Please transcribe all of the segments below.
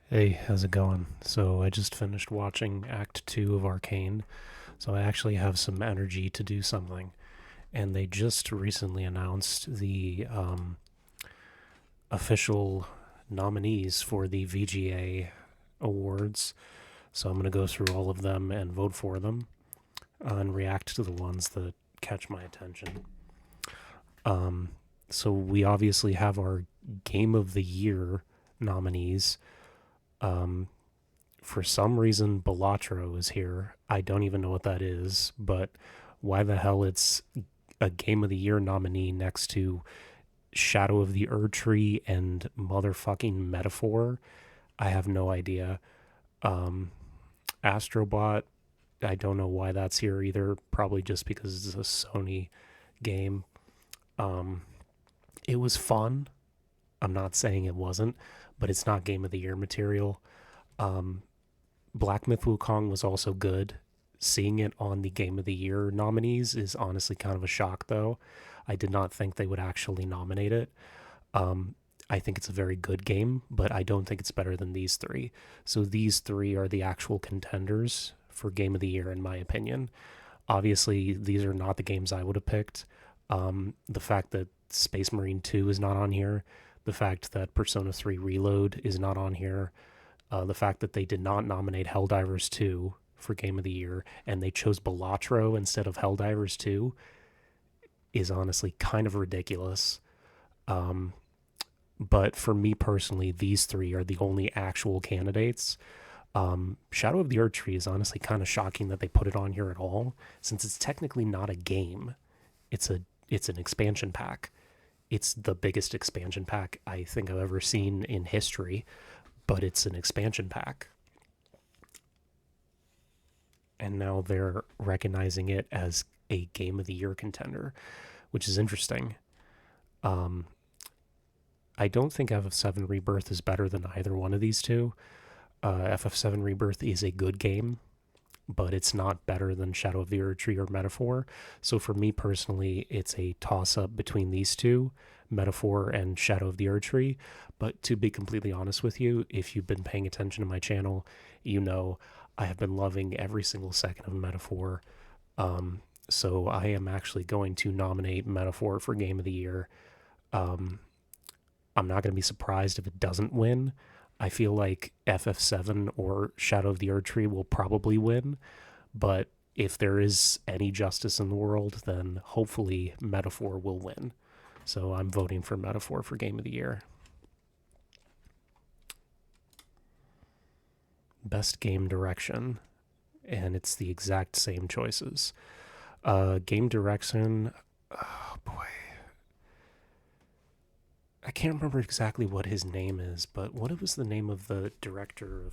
Hey, how's it going? So, I just finished watching Act 2 of Arcane, so I actually have some energy to do something. And they just recently announced the official nominees for the VGA awards. So, I'm going to go through all of them and vote for them and react to the ones that catch my attention. Um, so, we obviously have our Game of the Year nominees. Um, for some reason Balatro is here. I don't even know what that is, but why the hell it's a Game of the Year nominee next to Shadow of the Erdtree and motherfucking Metaphor? I have no idea. Um, Astrobot, I don't know why that's here either. Probably just because it's a Sony game. Um, it was fun. I'm not saying it wasn't, but it's not Game of the Year material. Um, Black Myth Wukong was also good. Seeing it on the Game of the Year nominees is honestly kind of a shock, though. I did not think they would actually nominate it. Um, I think it's a very good game, but I don't think it's better than these three. So these three are the actual contenders for Game of the Year, in my opinion. Obviously, these are not the games I would have picked. The fact that Space Marine 2 is not on here, the fact that Persona 3 Reload is not on here, the fact that they did not nominate Helldivers 2 for Game of the Year and they chose Balatro instead of Helldivers 2 is honestly kind of ridiculous. Um, but for me personally, these three are the only actual candidates. Shadow of the Erdtree is honestly kind of shocking that they put it on here at all, since it's technically not a game. It's a it's an expansion pack. It's the biggest expansion pack I think I've ever seen in history, but it's an expansion pack. And now they're recognizing it as a Game of the Year contender, which is interesting. Um, I don't think FF7 Rebirth is better than either one of these two. FF7 Rebirth is a good game, but it's not better than Shadow of the Erdtree or Metaphor. So for me personally, it's a toss up between these two, Metaphor and Shadow of the Erdtree. But to be completely honest with you, if you've been paying attention to my channel, you know I have been loving every single second of Metaphor. So I am actually going to nominate Metaphor for Game of the Year. Um, I'm not going to be surprised if it doesn't win. I feel like FF7 or Shadow of the Erdtree will probably win, but if there is any justice in the world, then hopefully Metaphor will win. So I'm voting for Metaphor for Game of the Year. Best game direction, and it's the exact same choices. Game direction, oh boy, I can't remember exactly what his name is, but what was the name of the director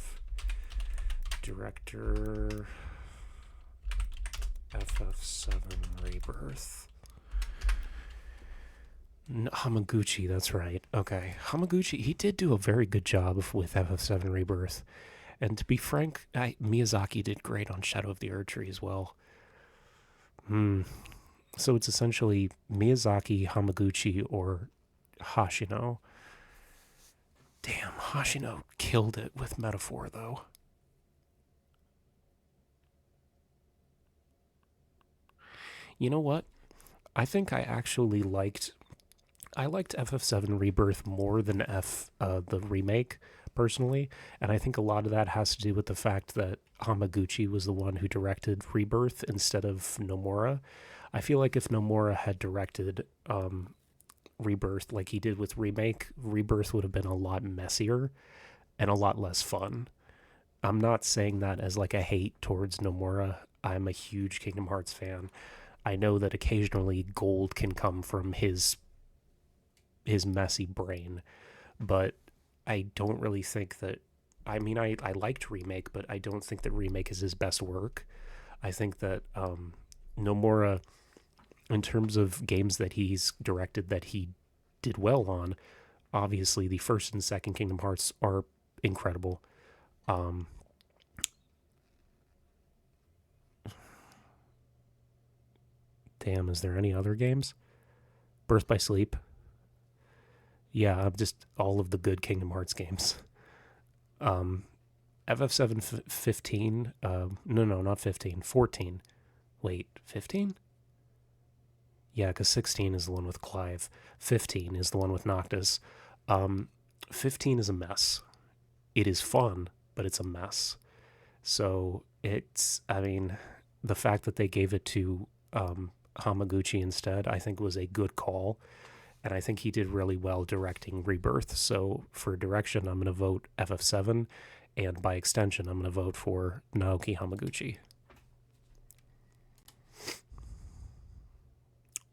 FF7 Rebirth? Hamaguchi, that's right. Okay, Hamaguchi, he did do a very good job with FF7 Rebirth. And to be frank, Miyazaki did great on Shadow of the Erdtree as well. Hmm. So it's essentially Miyazaki, Hamaguchi, or Hashino. Damn, Hashino killed it with Metaphor, though. You know what? I think I liked FF7 Rebirth more than the remake personally, and I think a lot of that has to do with the fact that Hamaguchi was the one who directed Rebirth instead of Nomura. I feel like if Nomura had directed Rebirth like he did with Remake, Rebirth would have been a lot messier and a lot less fun. I'm not saying that as like a hate towards Nomura. I'm a huge Kingdom Hearts fan. I know that occasionally gold can come from his messy brain, but I don't really think that. I mean, I liked Remake, but I don't think that Remake is his best work. I think that Nomura, in terms of games that he's directed that he did well on, obviously the first and second Kingdom Hearts are incredible. Um, Damn, is there any other games? Birth by Sleep. Yeah, just all of the good Kingdom Hearts games. FF7 15, no, not 15, 14. Wait, 15? Yeah, because 16 is the one with Clive. 15 is the one with Noctis. 15 is a mess. It is fun, but it's a mess. So the fact that they gave it to Hamaguchi instead, I think was a good call. And I think he did really well directing Rebirth. So for direction, I'm going to vote FF7. And by extension, I'm going to vote for Naoki Hamaguchi.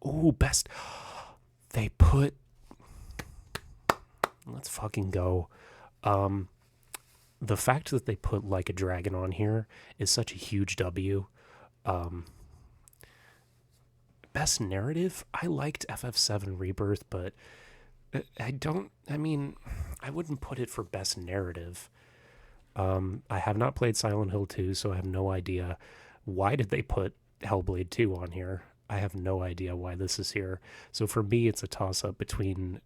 Ooh, best. They put. Let's fucking go. The fact that they put Like a Dragon on here is such a huge W. Best narrative? I liked FF7 Rebirth, but I wouldn't put it for best narrative. I have not played Silent Hill 2, so I have no idea. Why did they put Hellblade 2 on here? I have no idea why this is here. So for me, it's a toss-up between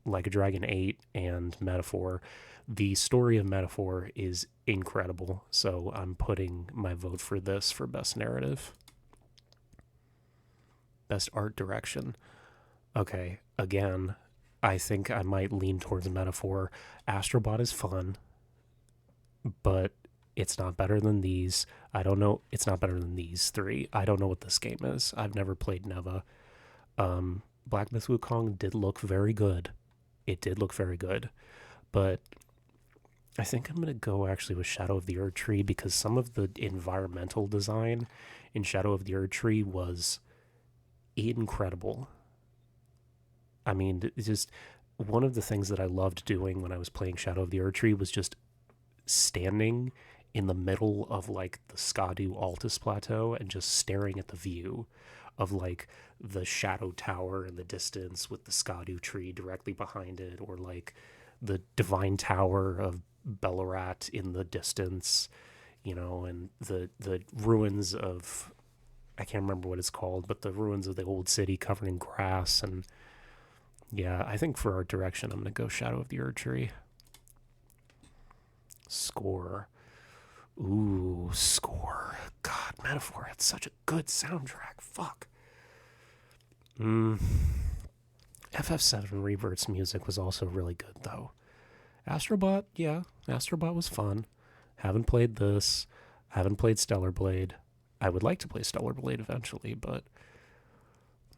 Like a Dragon 8 and Metaphor. The story of Metaphor is incredible, so I'm putting my vote for this for best narrative. Best art direction. Okay, again, I think I might lean towards Metaphor. Astrobot is fun, but it's not better than these. I don't know. It's not better than these three. I don't know what this game is. I've never played Neva. Black Myth Wukong did look very good. It did look very good. But I think I'm going to go actually with Shadow of the Erd Tree because some of the environmental design in Shadow of the Erd Tree was incredible. I mean, it's just one of the things that I loved doing when I was playing Shadow of the Erd Tree was just standing in the middle of like the Skadu Altus Plateau and just staring at the view of like the Shadow Tower in the distance with the Skadu tree directly behind it, or like the Divine Tower of Belorat in the distance, and the ruins of, I can't remember what it's called, but the ruins of the old city covered in grass. And yeah, I think for art direction, I'm going to go Shadow of the Erd Tree. Score. Ooh, score. God, Metaphor had such a good soundtrack. Fuck. FF7 Rebirth's music was also really good, though. Astrobot, yeah. Astrobot was fun. Haven't played this. Haven't played Stellar Blade. I would like to play Stellar Blade eventually, but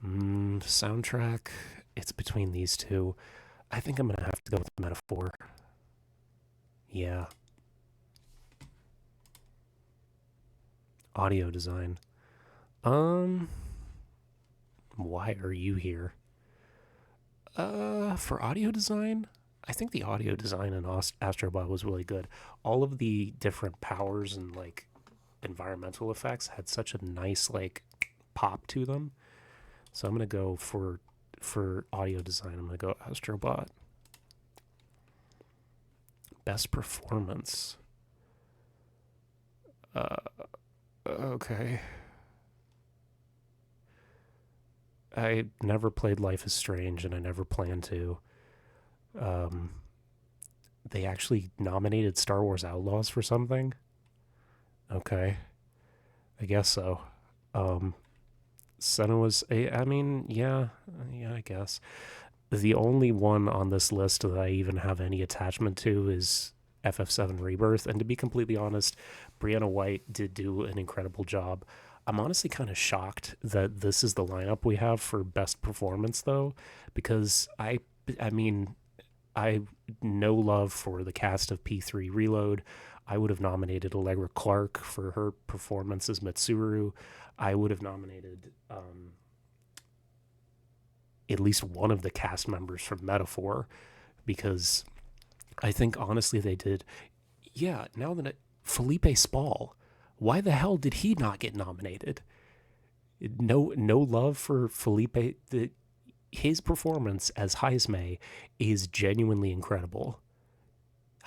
soundtrack, it's between these two. I think I'm going to have to go with Metaphor. Yeah. Audio design. Why are you here? For audio design, I think the audio design in Astrobot was really good. All of the different powers and like environmental effects had such a nice like pop to them. So I'm gonna go for audio design. I'm gonna go Astrobot. Best performance. Okay. I never played Life is Strange, and I never plan to. They actually nominated Star Wars Outlaws for something? Okay. I guess so. Senua's, yeah, I guess. The only one on this list that I even have any attachment to is FF7 Rebirth, and to be completely honest, Brianna White did do an incredible job. I'm honestly kind of shocked that this is the lineup we have for best performance, though, because I no love for the cast of P3 Reload. I would have nominated Allegra Clark for her performance as Mitsuru. I would have nominated at least one of the cast members from Metaphor, because I think honestly they did. Yeah, now that Felipe Spall, why the hell did he not get nominated? No love for Felipe. His performance as Heismay is genuinely incredible.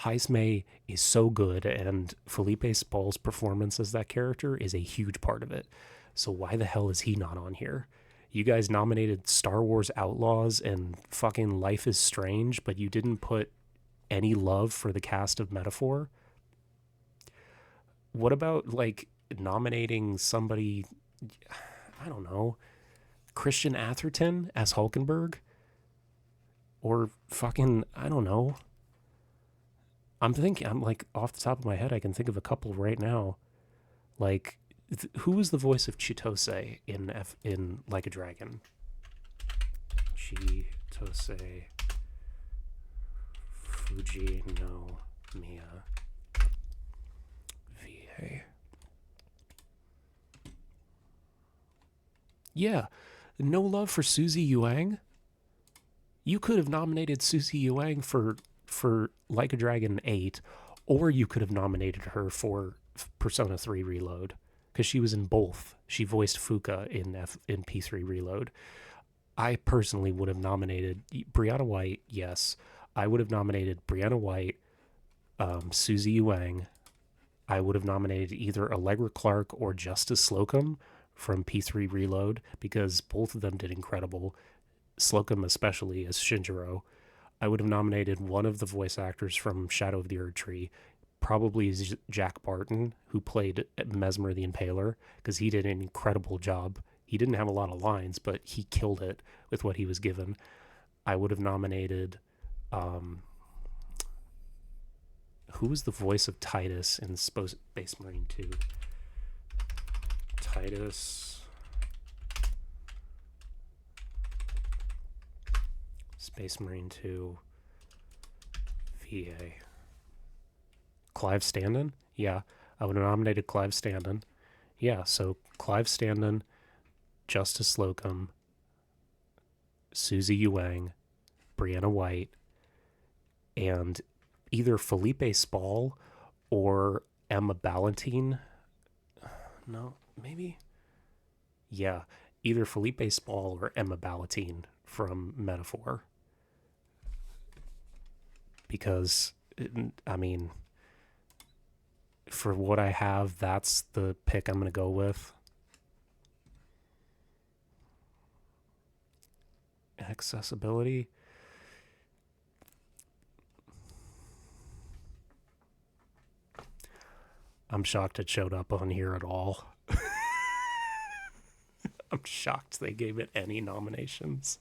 Heismay is so good, and Felipe Spall's performance as that character is a huge part of it. So why the hell is he not on here? You guys nominated Star Wars Outlaws and fucking Life is Strange, but you didn't put any love for the cast of Metaphor? What about like nominating somebody, I don't know, Christian Atherton as Hulkenberg? Or fucking, I don't know. I'm like, off the top of my head, I can think of a couple right now. Like, who was the voice of Chitose in Like a Dragon? Chitose Fuji no Miya VA. Yeah, no love for Susie Yuang. You could have nominated Susie Yuang for Like a Dragon 8, or you could have nominated her for Persona 3 Reload, because she was in both. She voiced Fuka in P3 Reload. I personally would have nominated Brianna White. Yes, I would have nominated Brianna White, Susie Yuang. I would have nominated either Allegra Clark or Justice Slocum from P3 Reload, because both of them did incredible. Slocum especially as Shinjiro. I would have nominated one of the voice actors from Shadow of the Erdtree, probably Jack Barton, who played Mesmer the Impaler, because he did an incredible job. He didn't have a lot of lines, but he killed it with what he was given. I would have nominated, who was the voice of Titus in Space Marine 2? Titus. Space Marine 2. VA. Clive Standen? Yeah, I would have nominated Clive Standen. Yeah, so Clive Standen, Justice Slocum, Susie Yuang, Brianna White, and either Felipe Spall or Emma Ballantine. No, maybe? Yeah, either Felipe Spall or Emma Ballantine from Metaphor. Because, I mean, for what I have, that's the pick I'm going to go with. Accessibility. I'm shocked it showed up on here at all. I'm shocked they gave it any nominations.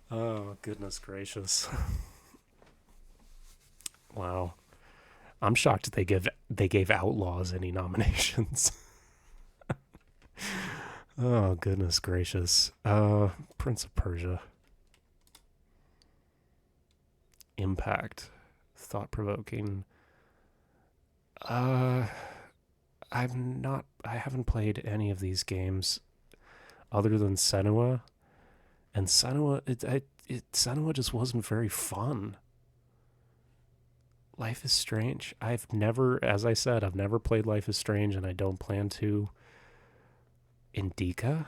Oh, goodness gracious. Wow. I'm shocked they gave Outlaws any nominations. Oh, goodness gracious. Prince of Persia. Impact. Thought-provoking. I haven't played any of these games other than Senua. And Senua, Senua just wasn't very fun. Life is Strange. As I said, I've never played Life is Strange, and I don't plan to. Indica?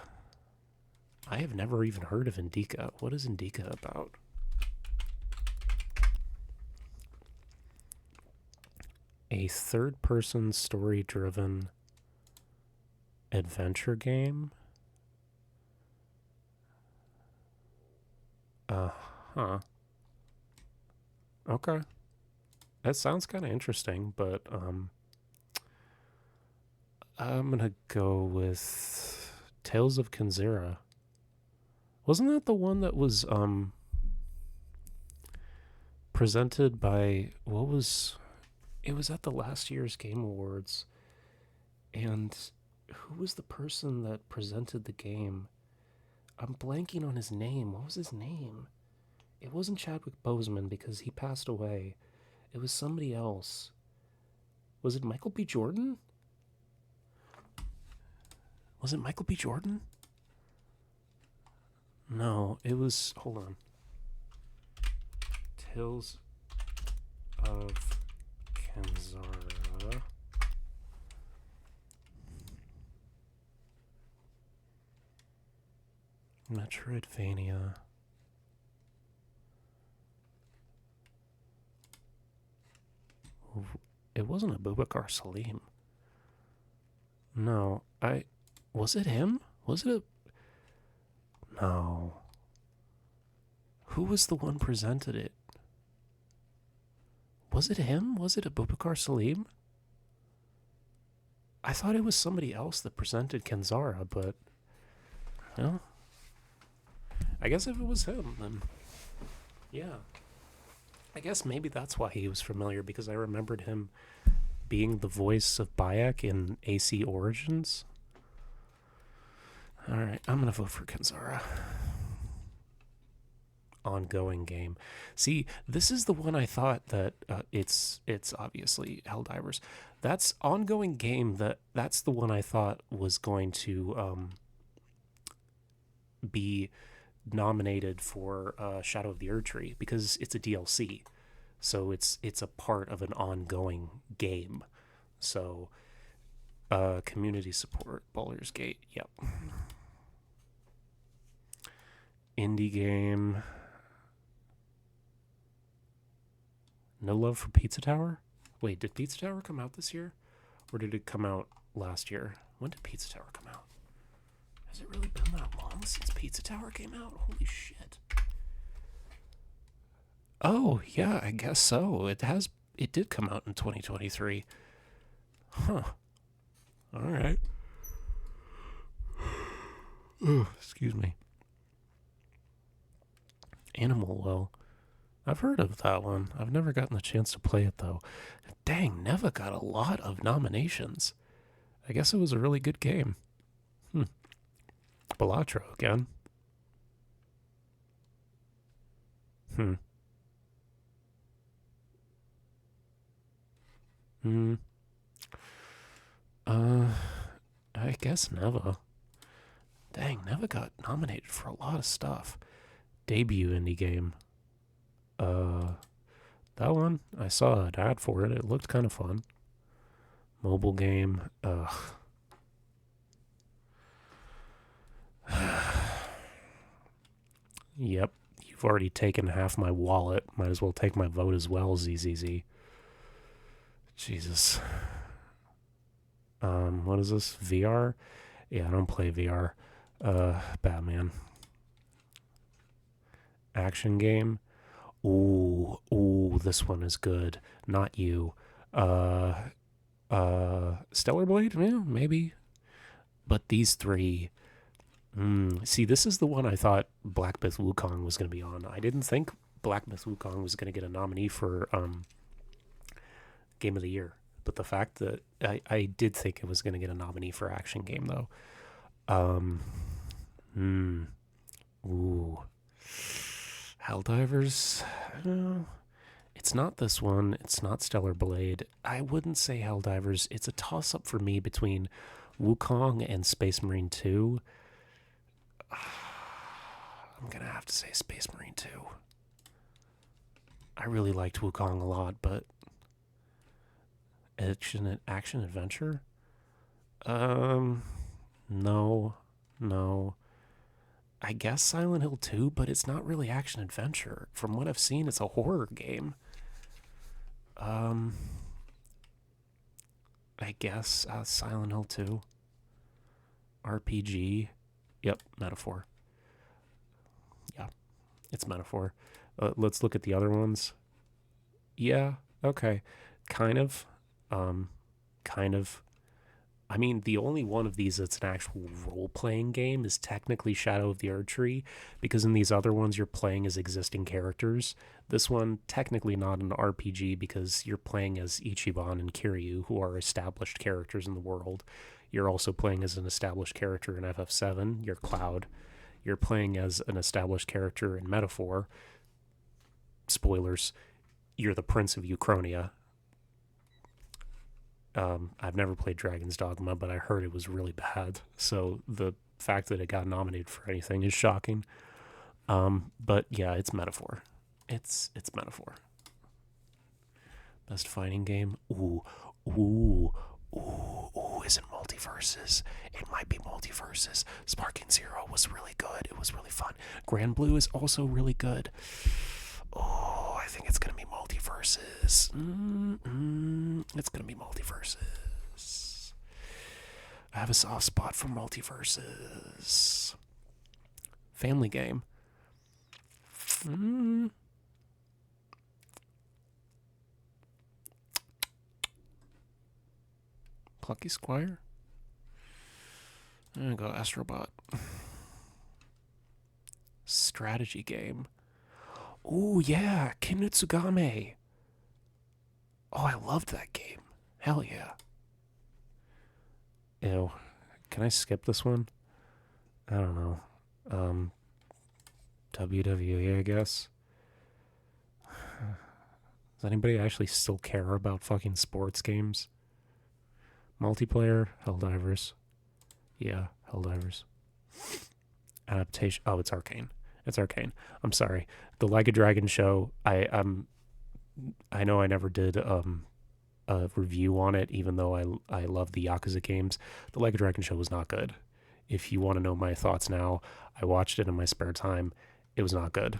I have never even heard of Indica. What is Indica about? A third-person story-driven adventure game? Uh-huh. Okay. That sounds kind of interesting, but I'm gonna go with Tales of Kenzera. Wasn't that the one that was presented by it was at the last year's Game Awards, and who was the person that presented the game? I'm blanking on his name. What was his name? It wasn't Chadwick Boseman because he passed away. It was somebody else. Was it Michael B. Jordan? Was it Michael B. Jordan? No, it was... Hold on. Tales of Kenzera. Metroidvania. It wasn't Abubakar Salim. No, was it him? Was it No. Who was the one presented it? Was it him? Was it Abubakar Salim? I thought it was somebody else that presented Kenzara, but no. I guess if it was him, then yeah. I guess maybe that's why he was familiar, because I remembered him being the voice of Bayek in AC Origins. Alright, I'm gonna vote for Kenzara. Ongoing game. See, this is the one I thought that it's obviously Helldivers. That's ongoing game. That's the one I thought was going to be nominated for Shadow of the Erdtree, because it's a DLC, so it's a part of an ongoing game. So community support, Baldur's Gate. Yep. Indie game. No Love for Pizza Tower? Wait, did Pizza Tower come out this year? Or did it come out last year? When did Pizza Tower come out? Has it really been that long since Pizza Tower came out? Holy shit. Oh, yeah, I guess so. It did come out in 2023. Huh. Alright. Excuse me. Animal Well. I've heard of that one. I've never gotten the chance to play it, though. Dang, Neva got a lot of nominations. I guess it was a really good game. Balatro again. I guess Neva. Dang, Neva got nominated for a lot of stuff. Debut indie game. That one, I saw an ad for it. It looked kind of fun. Mobile game. Yep, you've already taken half my wallet. Might as well take my vote as well, ZZZ. Jesus. What is this? VR? Yeah, I don't play VR. Batman. Action game. Ooh, this one is good. Not you. Stellar Blade? Yeah, maybe. But these three. See, this is the one I thought Black Myth Wukong was going to be on. I didn't think Black Myth Wukong was going to get a nominee for Game of the Year. But the fact that I did think it was going to get a nominee for Action Game, though. Ooh. Helldivers? It's not this one. It's not Stellar Blade. I wouldn't say Helldivers. It's a toss-up for me between Wukong and Space Marine 2. I'm going to have to say Space Marine 2. I really liked Wukong a lot, but action adventure? No. I guess Silent Hill 2, but it's not really action adventure. From what I've seen, it's a horror game. I guess Silent Hill 2. RPG. Yep, Metaphor. Yeah, it's Metaphor. Let's look at the other ones. Yeah, okay. Kind of. I mean, the only one of these that's an actual role-playing game is technically Shadow of the Erdtree, because in these other ones you're playing as existing characters. This one, technically not an RPG, because you're playing as Ichiban and Kiryu, who are established characters in the world. You're also playing as an established character in FF7, you're Cloud. You're playing as an established character in Metaphor. Spoilers, you're the Prince of Uchronia. I've never played Dragon's Dogma, but I heard it was really bad. So the fact that it got nominated for anything is shocking. But yeah, it's Metaphor. It's Metaphor. Best fighting game? Ooh, is it Multiverses? It might be Multiverses. Sparking Zero was really good. It was really fun. Grand Blue is also really good. Oh, I think it's going to be Multiverses. It's going to be Multiverses. I have a soft spot for Multiverses. Family game. Plucky Squire? I'm gonna go Astrobot. Strategy game. Oh, yeah, Kinutsugame. Oh, I loved that game. Hell yeah. Ew. Can I skip this one? I don't know. WWE, I guess. Does anybody actually still care about fucking sports games? Multiplayer, Helldivers. Yeah, Helldivers. Adaptation. Oh, it's Arcane. It's Arcane. I'm sorry. The Like a Dragon show. I know I never did a review on it, even though I love the Yakuza games. The Like a Dragon show was not good. If you want to know my thoughts now, I watched it in my spare time. It was not good.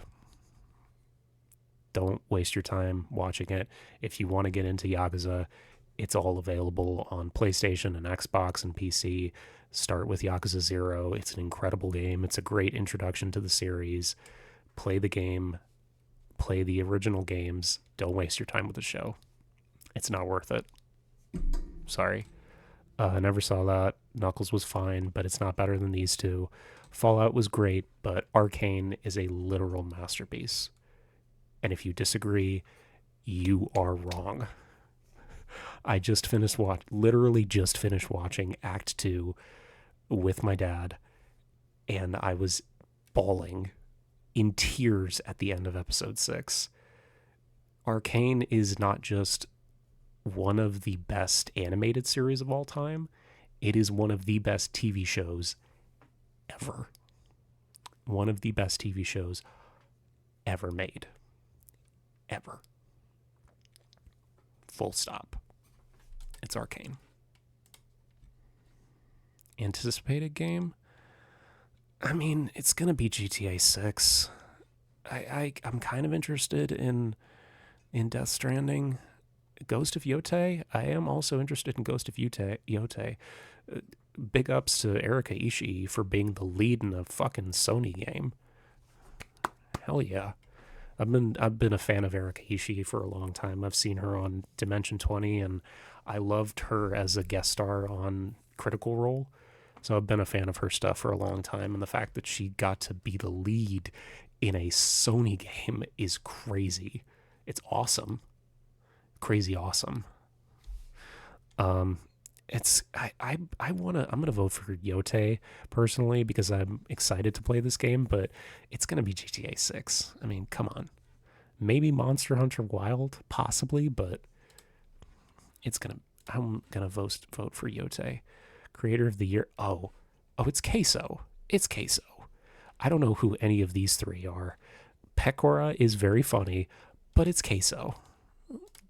Don't waste your time watching it. If you want to get into Yakuza, it's all available on PlayStation and Xbox and PC. Start with Yakuza 0. It's an incredible game. It's a great introduction to the series. Play the game. Play the original games. Don't waste your time with the show. It's not worth it. Sorry. I never saw that. Knuckles was fine, but it's not better than these two. Fallout was great, but Arcane is a literal masterpiece. And if you disagree, you are wrong. I literally just finished watching Act 2 with my dad, and I was bawling in tears at the end of episode 6. Arcane is not just one of the best animated series of all time, it is one of the best TV shows ever. One of the best TV shows ever made. Ever. Full stop. It's Arcane. Anticipated game? I mean, it's gonna be GTA 6. I'm kind of interested in Death Stranding. Ghost of Yotei? I am also interested in Ghost of Yotei. Big ups to Erika Ishii for being the lead in a fucking Sony game. Hell yeah. I've been a fan of Erika Ishii for a long time. I've seen her on Dimension 20, and I loved her as a guest star on Critical Role. So I've been a fan of her stuff for a long time, and the fact that she got to be the lead in a Sony game is crazy. It's awesome. Crazy awesome. I'm gonna vote for Yotei personally because I'm excited to play this game, but it's gonna be GTA 6. I mean, come on. Maybe Monster Hunter Wild, possibly, but I'm gonna vote for Yotei. Creator of the Year. Oh, it's Queso. It's Queso. I don't know who any of these three are. Pecora is very funny, but it's Queso.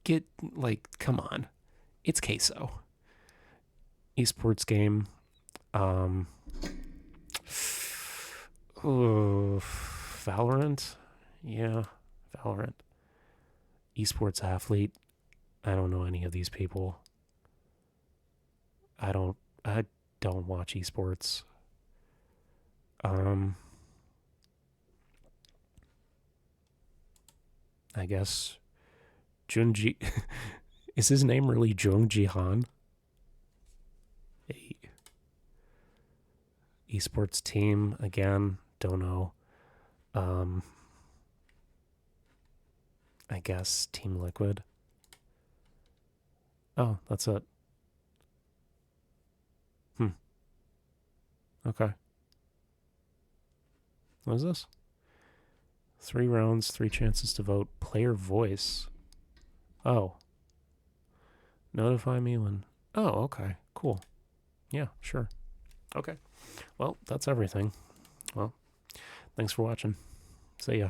Come on. It's Queso. Esports game. Valorant? Yeah, Valorant. Esports athlete. I don't know any of these people. I don't watch esports. I guess Junji. Is his name really Jung Ji-han? Hey. Esports team, again, don't know. I guess Team Liquid. Oh, that's it. Okay. What is this? 3 rounds, 3 chances to vote. Player voice. Oh. Notify me when... Oh, okay. Cool. Yeah, sure. Okay. Well, that's everything. Well, thanks for watching. See ya.